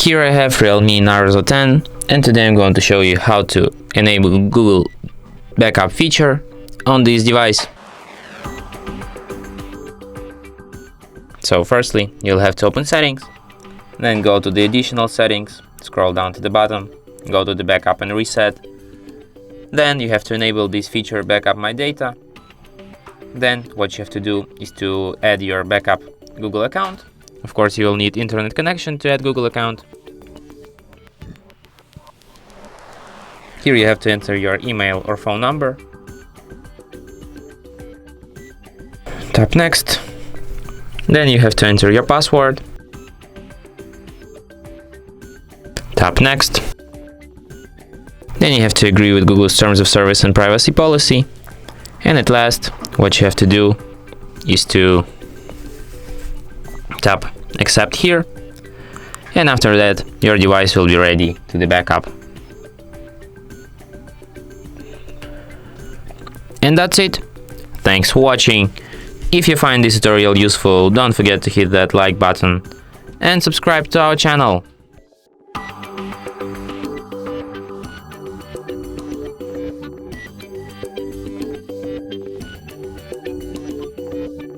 Here I have REALME Narzo 10, and today I'm going to show you how to enable Google backup feature on this device. So firstly, you'll have to open settings, then go to the additional settings, scroll down to the bottom, go to the backup and reset. Then you have to enable this feature, backup my data. Then what you have to do is to add your backup Google account. Of course, you will need internet connection to add Google account. Here you have to enter your email or phone number. Tap next. Then you have to enter your password. Tap next. Then you have to agree with Google's terms of service and privacy policy. And at last, what you have to do is to tap accept here, and after that your device will be ready to the backup. And that's it. Thanks for watching. If you find this tutorial useful, don't forget to hit that like button and subscribe to our channel.